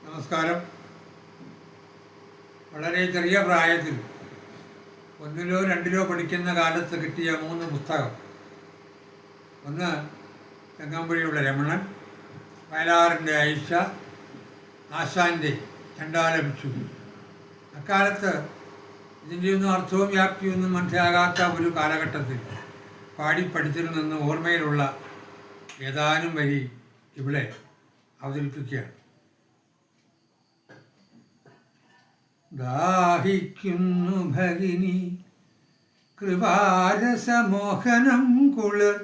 നമസ്കാരം. വളരെ ചെറിയ പ്രായത്തിൽ 1ലോ 2ലോ പഠിക്കുന്ന കാലത്ത് കിട്ടിയ 3 പുസ്തകം. ഒന്ന് തെങ്ങാമ്പുഴയുള്ള രമണൻ, വയലാറിൻ്റെ ഐഷ, ആശാൻ്റെ ചണ്ടാല ഭിക്ഷു. അക്കാലത്ത് ഇതിൻ്റെയൊന്നും അർത്ഥവും വ്യാപ്തിയൊന്നും മനസ്സിലാകാത്ത ഒരു കാലഘട്ടത്തിൽ പാടിപ്പഠിച്ചതിൽ നിന്ന് ഓർമ്മയിലുള്ള ഏതാനും വരി ഇവിടെ അവതരിപ്പിക്കുകയാണ്. ദാഹിക്കുന്നു ഭഗിനി കൃപാരസമോഹനം കുളിർ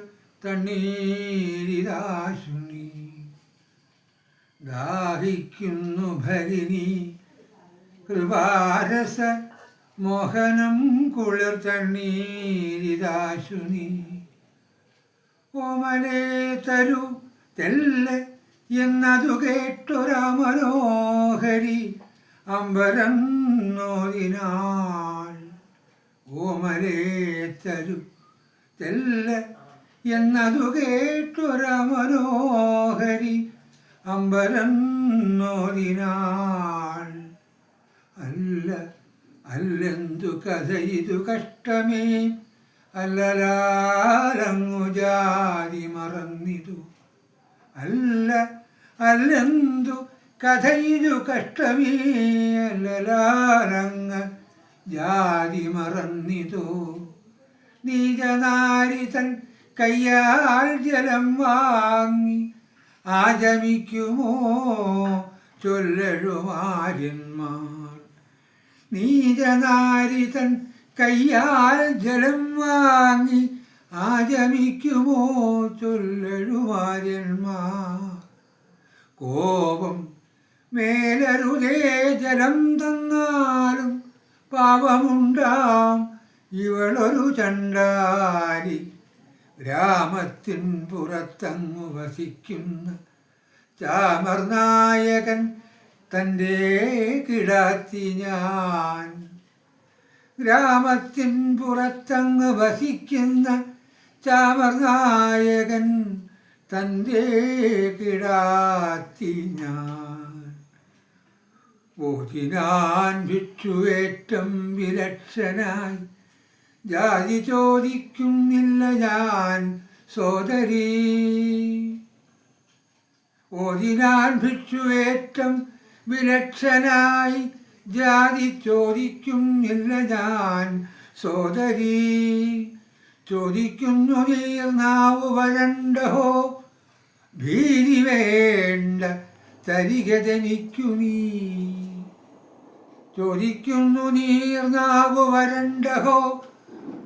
തണ്ണീരിതാശുനി. ദാഹിക്കുന്നു ഭഗിനി കൃപാരസ മോഹനം കുളിർ തണ്ണീരിതാശുനി. ഓമലേ തരു തെല്ല് എന്നതു കേട്ടൊരാമനോഹരി അമ്പരന്നോതിനാൾ. ഓമലേ തരു തെല്ല് എന്നതു കേട്ടൊരാമനോഹരി അമ്പരന്നോതിനാൾ. അല്ല അല്ലെന്തു കഥ ഇതു കഷ്ടമേ, അല്ലലാലങ്ങു ജാതി മറന്നിതു. അല്ല അല്ലെന്തു കഥ ഇതു കഷ്ടമേ, അല്ലലാലങ്ങ് ജാതി മറന്നിതു. നീചനാരിതൻ കയ്യാൽ ജലം വാങ്ങി ആചമിക്കുമോ ചൊല്ലഴുമാര്യന്മാർ. നീചനാരിതൻ കയ്യാൽ ജലം വാങ്ങി ആചമിക്കുമോ ചൊല്ലഴുമാര്യന്മാർ. കോപം മേലരുതേ ജലം തന്നാലും പാപമുണ്ടാം ഇവളൊരു ചണ്ടാലി. ഗ്രാമത്തിൻ പുറത്തങ്ങു വസിക്കുന്ന ചാമർനായകൻ തൻ്റെ കിടാത്തി ഞാൻ. ഗ്രാമത്തിൻ പുറത്തങ്ങ് വസിക്കുന്ന ചാമർനായകൻ തൻ്റെ കിടാത്തി ഞാൻ. ഓതിനാൻ ഭിക്ഷുവേറ്റം വിലക്ഷനായി ജാതി ചോദിക്കുന്നില്ല ഞാൻ സോദരീ. ഓതിനാൻ ഭിക്ഷുവേറ്റം വിലക്ഷനായി ജാതി ചോദിക്കുന്നില്ല ഞാൻ സോദരീ. ചോദിക്കുന്നു നീർനാവു വരണ്ടോ, ഭീതി വേണ്ട തരികതനിക്കു നീ. ചോദിക്കുന്നു നീർനാവു വരണ്ടോ,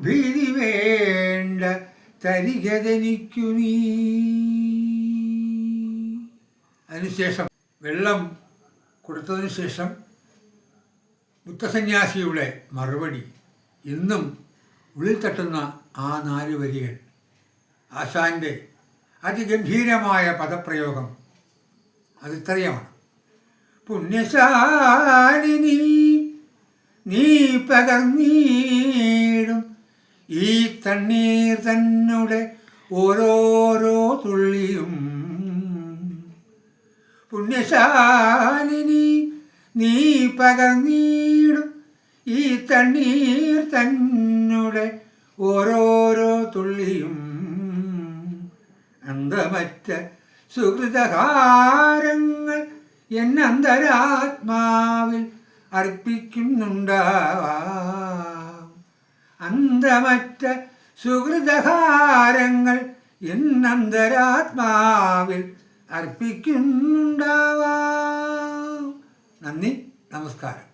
ഭീതി വേണ്ട തരികതനിക്കു നീ. അതിനുശേഷം വെള്ളം കൊടുത്തതിനു ശേഷം ബുദ്ധസന്യാസിയുടെ മറുപടി ഇന്നും ഉള്ളിൽ തട്ടുന്ന ആ 4 വരികൾ. ആശാൻ്റെ അതിഗംഭീരമായ പദപ്രയോഗം അതിത്രയമാണ്. പുണ്യശാലിനി നീ പകർന്നീടും ഈ തണ്ണീർ തന്നെ ഓരോരോ തുള്ളിയും. പുണ്യശാലിനി നീ പകർന്നീടും ഈ തണ്ണീർ തന്നെ ഓരോരോ തുള്ളിയും. അന്തമറ്റ സുഹൃതഹാരങ്ങൾ എന്നന്തരാത്മാവിൽ അർപ്പിക്കുന്നുണ്ടാവാം. അന്തമറ്റ സുഹൃതഹാരങ്ങൾ എന്നന്തരാത്മാവിൽ അർപ്പിക്കുന്നുണ്ടാവാം. നന്ദി, നമസ്കാരം.